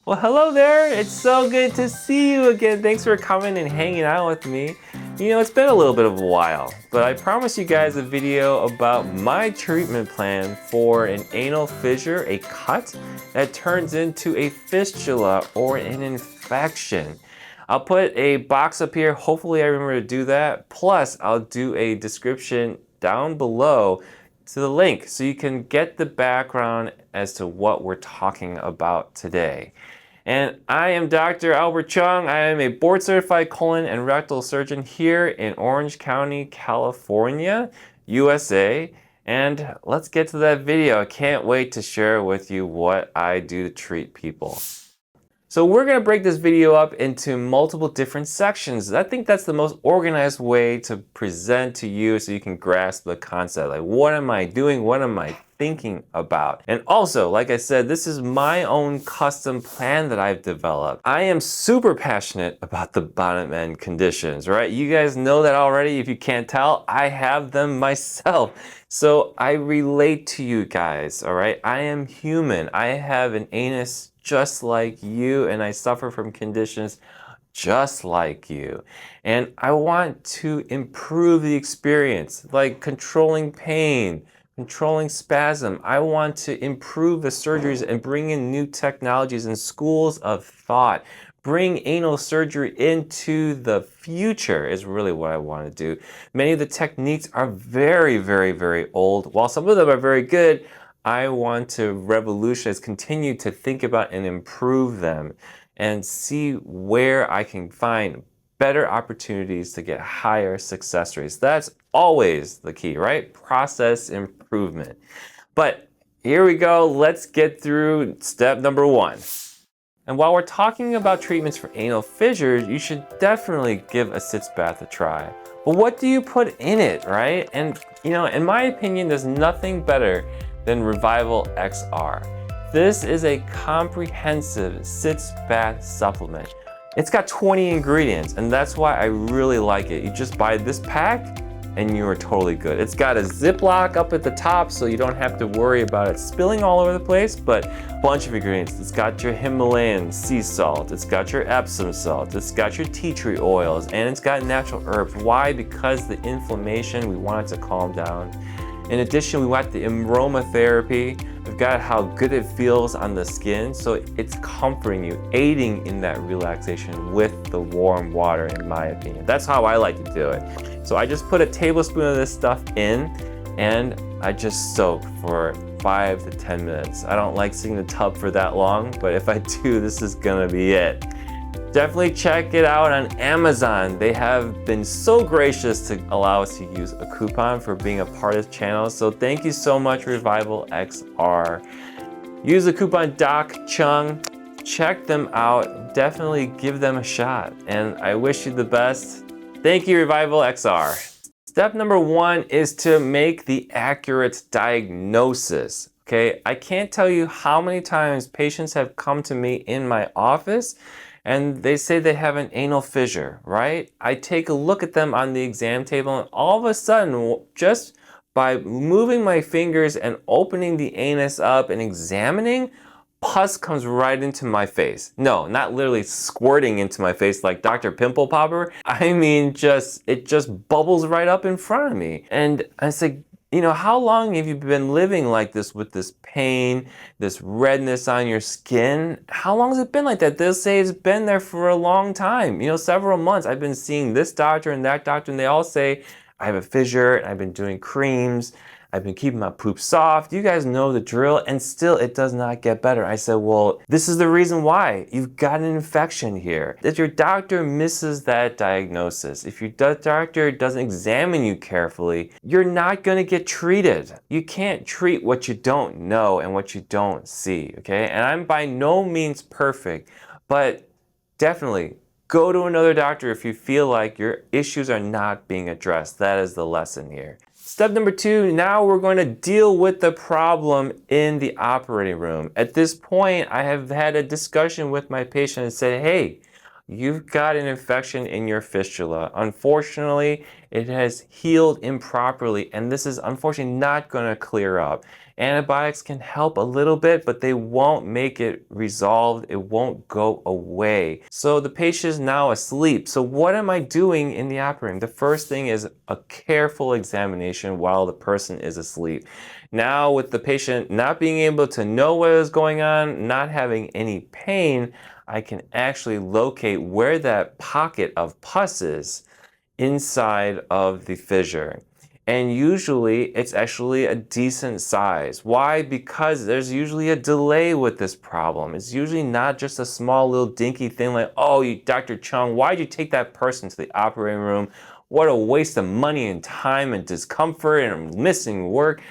Well, hello there. It's so good to see you again. Thanks for coming and hanging out with me. You know, it's been a little bit of a while, but I promised you guys a video about my treatment plan for an anal fissure, a cut that turns into a fistula or an infection. I'll put a box up here. Hopefully I remember to do that. Plus, I'll do a description down below to the link so you can get the background as to what we're talking about today. And I am Dr. Albert Chung. I am a board certified colon and rectal surgeon here in Orange County, California, USA. And let's get to that video. I can't wait to share with you what I do to treat people. So we're going to break this video up into multiple different sections. I think that's the most organized way to present to you so you can grasp the concept. Like, what am I doing? What am I thinking about? And also, like I said, this is my own custom plan that I've developed. I am super passionate about the bottom end conditions, right? You guys know that already. If you can't tell, I have them myself. So I relate to you guys, all right? I am human. I have an anus just like you, and I suffer from conditions just like you. And I want to improve the experience, like controlling pain, controlling spasm. I want to improve the surgeries and bring in new technologies and schools of thought. Bring anal surgery into the future is really what I want to do. Many of the techniques are very, very, very old. While some of them are very good, I want to revolutionize, continue to think about and improve them and see where I can find better opportunities to get higher success rates. That's always the key, right? Process improvement. But here we go. Let's get through step number one. And while we're talking about treatments for anal fissures, you should definitely give a sitz bath a try. But what do you put in it, right? And you know, in my opinion, there's nothing better than Revival XR. This is a comprehensive sitz bath supplement. It's got 20 ingredients, and that's why I really like it. You just buy this pack and you are totally good. It's got a Ziploc up at the top so you don't have to worry about it spilling all over the place, but a bunch of ingredients. It's got your Himalayan sea salt, it's got your Epsom salt, it's got your tea tree oils, and it's got natural herbs. Why? Because the inflammation, we want it to calm down. In addition, we want the aromatherapy. We've got how good it feels on the skin, so it's comforting you, aiding in that relaxation with the warm water, in my opinion. That's how I like to do it. So I just put a tablespoon of this stuff in, and I just soak for 5 to 10 minutes. I don't like sitting in the tub for that long, but if I do, this is gonna be it. Definitely check it out on Amazon. They have been so gracious to allow us to use a coupon for being a part of the channel. So thank you so much, Revival XR. Use the coupon Doc Chung. Check them out. Definitely give them a shot. And I wish you the best. Thank you, Revival XR. Step number one is to make the accurate diagnosis. Okay, I can't tell you how many times patients have come to me in my office and they say they have an anal fissure, right? I take a look at them on the exam table, and all of a sudden, just by moving my fingers and opening the anus up and examining, pus comes right into my face. No, not literally squirting into my face like Dr. Pimple Popper. I mean, it just bubbles right up in front of me. And I say, you know, how long have you been living like this with this pain, this redness on your skin? How long has it been like that? They'll say it's been there for a long time, you know, several months. I've been seeing this doctor and that doctor, and they all say, I have a fissure, and I've been doing creams, I've been keeping my poop soft. You guys know the drill, and still it does not get better. I said, well, this is the reason why. You've got an infection here. If your doctor misses that diagnosis, if your doctor doesn't examine you carefully, you're not gonna get treated. You can't treat what you don't know and what you don't see, okay? And I'm by no means perfect, but definitely go to another doctor if you feel like your issues are not being addressed. That is the lesson here. Step number two, now we're going to deal with the problem in the operating room. At this point, I have had a discussion with my patient and said, hey, you've got an infection in your fistula. Unfortunately, it has healed improperly, and this is unfortunately not going to clear up. Antibiotics can help a little bit, but they won't make it resolved. It won't go away. So the patient is now asleep. So what am I doing in the operating room? The first thing is a careful examination while the person is asleep. Now, with the patient not being able to know what is going on, not having any pain, I can actually locate where that pocket of pus is inside of the fissure. And usually it's actually a decent size. Why? Because there's usually a delay with this problem. It's usually not just a small little dinky thing like, oh, Dr. Chung, why'd you take that person to the operating room? What a waste of money and time and discomfort, and I'm missing work.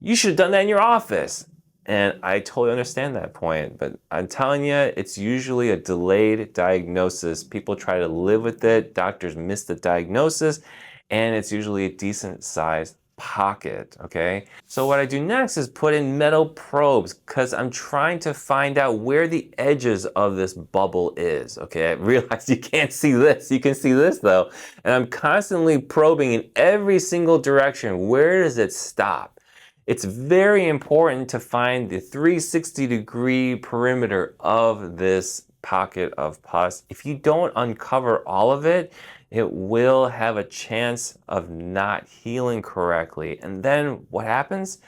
You should have done that in your office. And I totally understand that point, but I'm telling you, it's usually a delayed diagnosis. People try to live with it, doctors miss the diagnosis, and it's usually a decent sized pocket, okay? So what I do next is put in metal probes because I'm trying to find out where the edges of this bubble is, okay? I realize you can't see this, you can see this though. And I'm constantly probing in every single direction. Where does it stop? It's very important to find the 360-degree perimeter of this pocket of pus. If you don't uncover all of it, it will have a chance of not healing correctly. And then what happens?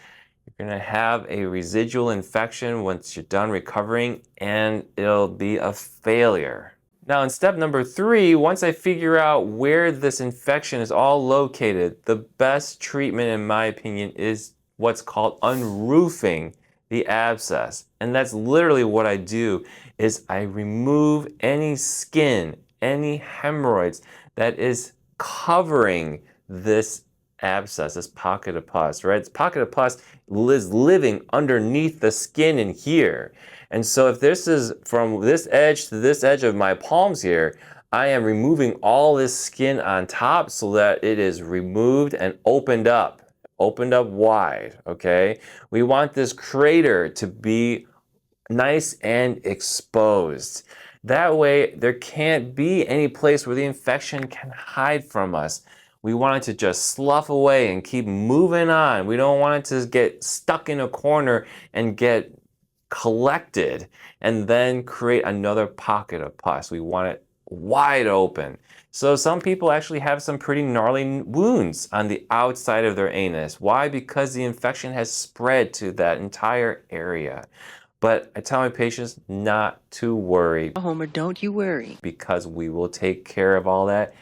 You're going to have a residual infection once you're done recovering, and it'll be a failure. Now in step number 3, once I figure out where this infection is all located, the best treatment in my opinion is what's called unroofing the abscess. And that's literally what I do is I remove any skin, any hemorrhoids that is covering this abscess, this pocket of pus, right? This pocket of pus is living underneath the skin in here. And so if this is from this edge to this edge of my palms here, I am removing all this skin on top so that it is removed and opened up wide, okay? We want this crater to be nice and exposed. That way, there can't be any place where the infection can hide from us. We want it to just slough away and keep moving on. We don't want it to get stuck in a corner and get collected and then create another pocket of pus. We want it wide open. So some people actually have some pretty gnarly wounds on the outside of their anus. Why? Because the infection has spread to that entire area. But I tell my patients not to worry. Homer, don't you worry. Because we will take care of all that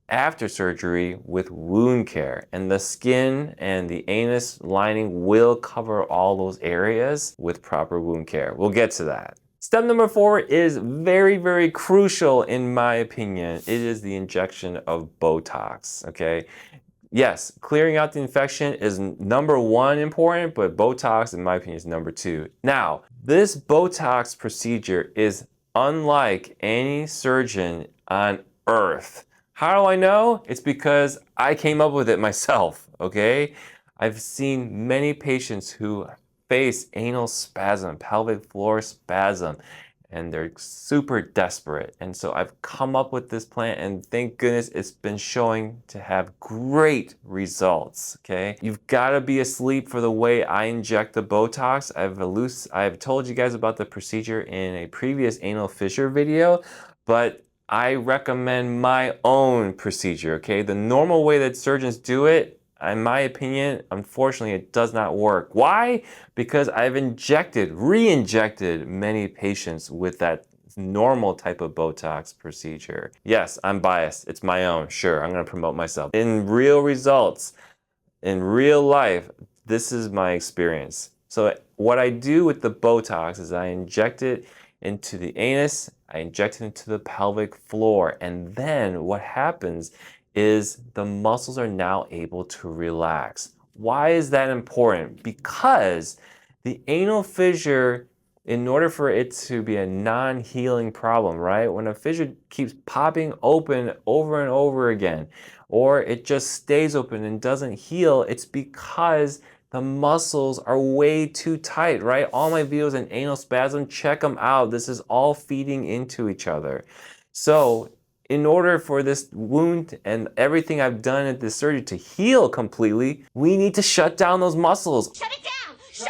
after surgery with wound care. And the skin and the anus lining will cover all those areas with proper wound care. We'll get to that. Step number 4 is very, very crucial in my opinion. It is the injection of Botox, okay? Yes, clearing out the infection is number 1 important, but Botox, in my opinion, is number 2. Now, this Botox procedure is unlike any surgeon on earth. How do I know? It's because I came up with it myself, okay? I've seen many patients who face anal spasm, pelvic floor spasm, and they're super desperate. And so I've come up with this plan, and thank goodness it's been showing to have great results, okay? You've gotta be asleep for the way I inject the Botox. I've told you guys about the procedure in a previous anal fissure video, but I recommend my own procedure, okay? The normal way that surgeons do it, in my opinion, unfortunately, it does not work. Why? Because I've re-injected many patients with that normal type of Botox procedure. Yes, I'm biased. It's my own. Sure, I'm gonna promote myself. In real results, in real life, this is my experience. So what I do with the Botox is I inject it into the anus, I inject it into the pelvic floor, and then what happens is the muscles are now able to relax. Why is that important? Because the anal fissure, in order for it to be a non-healing problem, right? When a fissure keeps popping open over and over again, or it just stays open and doesn't heal, it's because the muscles are way too tight, right? All my videos on anal spasm, check them out. This is all feeding into each other. So in order for this wound and everything I've done at this surgery to heal completely, we need to shut down those muscles. Shut it down! Shut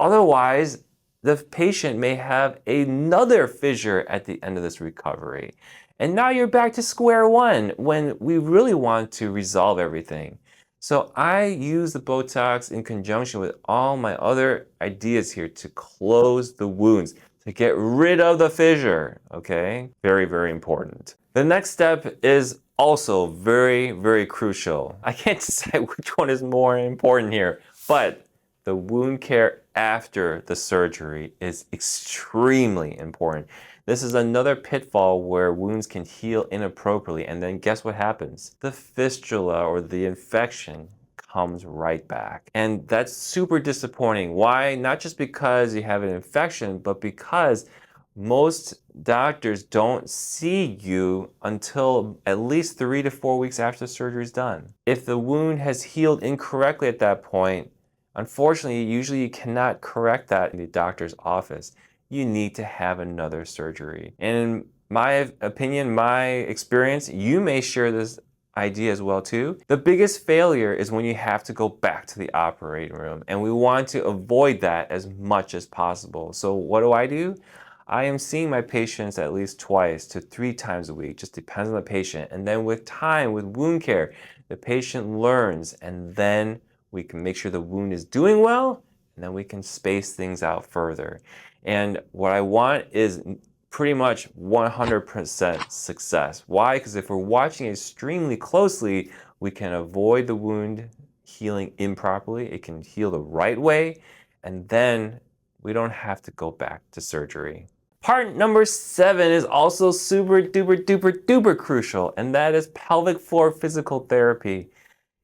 Otherwise, the patient may have another fissure at the end of this recovery. And now you're back to square one when we really want to resolve everything. So I use the Botox in conjunction with all my other ideas here to close the wounds, to get rid of the fissure, okay? Very, very important. The next step is also very, very crucial. I can't decide which one is more important here, but the wound care after the surgery is extremely important. This is another pitfall where wounds can heal inappropriately, and then guess what happens? The fistula or the infection comes right back. And that's super disappointing. Why? Not just because you have an infection, but because most doctors don't see you until at least 3 to 4 weeks after surgery is done. If the wound has healed incorrectly at that point, unfortunately, usually you cannot correct that in the doctor's office. You need to have another surgery. And in my opinion, my experience, you may share this idea as well too. The biggest failure is when you have to go back to the operating room, and we want to avoid that as much as possible. So what do? I am seeing my patients at least 2 to 3 times a week, just depends on the patient. And then with time, with wound care, the patient learns, and then we can make sure the wound is doing well, and then we can space things out further. And what I want is pretty much 100% success. Why? Because if we're watching extremely closely, we can avoid the wound healing improperly. It can heal the right way, and then we don't have to go back to surgery. Part number 7 is also super duper duper duper crucial, and that is pelvic floor physical therapy.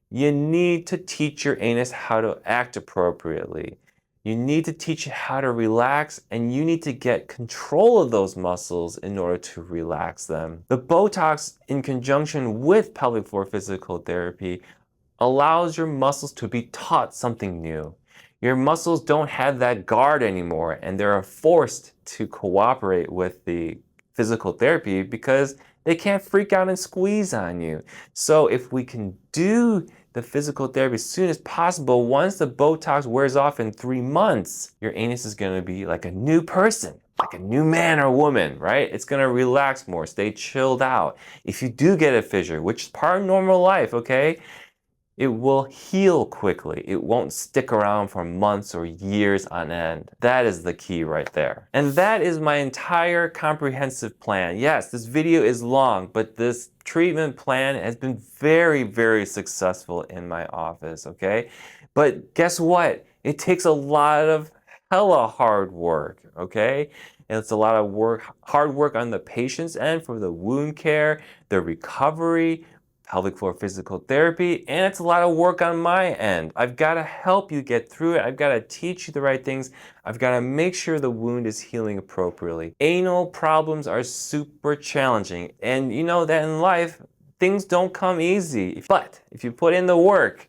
You need to teach your anus how to act appropriately. You need to teach it how to relax, and you need to get control of those muscles in order to relax them. The Botox in conjunction with pelvic floor physical therapy allows your muscles to be taught something new. Your muscles don't have that guard anymore, and they're forced to cooperate with the physical therapy because they can't freak out and squeeze on you. So if we can do the physical therapy as soon as possible, once the Botox wears off in 3 months, your anus is gonna be like a new person, like a new man or woman, right? It's gonna relax more, stay chilled out. If you do get a fissure, which is part of normal life, okay? It will heal quickly. It won't stick around for months or years on end. That is the key right there. And that is my entire comprehensive plan. Yes, this video is long, but this treatment plan has been very, very successful in my office, okay? But guess what? It takes a lot of hella hard work, okay? And it's a lot of work, hard work on the patient's end for the wound care, the recovery, pelvic floor physical therapy, and it's a lot of work on my end. I've got to help you get through it. I've got to teach you the right things. I've got to make sure the wound is healing appropriately. Anal problems are super challenging, and you know that in life, things don't come easy. But if you put in the work,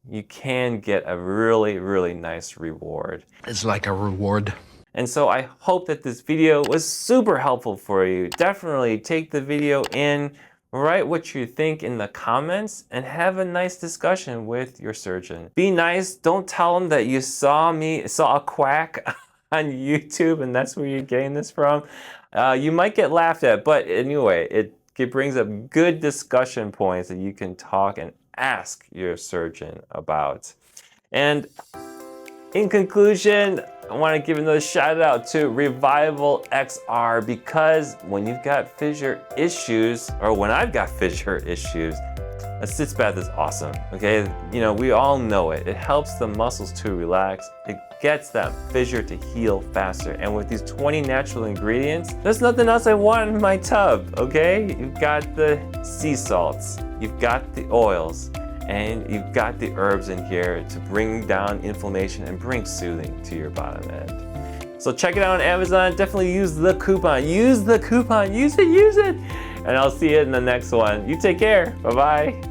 you can get a really, really nice reward. It's like a reward. And so I hope that this video was super helpful for you. Definitely take the video in, write what you think in the comments, and have a nice discussion with your surgeon. Be nice, don't tell them that you saw a quack on YouTube and that's where you're getting this from. You might get laughed at, but anyway, it brings up good discussion points that you can talk and ask your surgeon about. And in conclusion, I want to give another shout out to Revival XR, because when you've got fissure issues, or when I've got fissure issues, a sitz bath is awesome, okay? You know, we all know it. It helps the muscles to relax. It gets that fissure to heal faster. And with these 20 natural ingredients, there's nothing else I want in my tub, okay? You've got the sea salts, you've got the oils, and you've got the herbs in here to bring down inflammation and bring soothing to your bottom end. So check it out on Amazon. Definitely use the coupon. Use the coupon. Use it. And I'll see you in the next one. You take care. Bye-bye.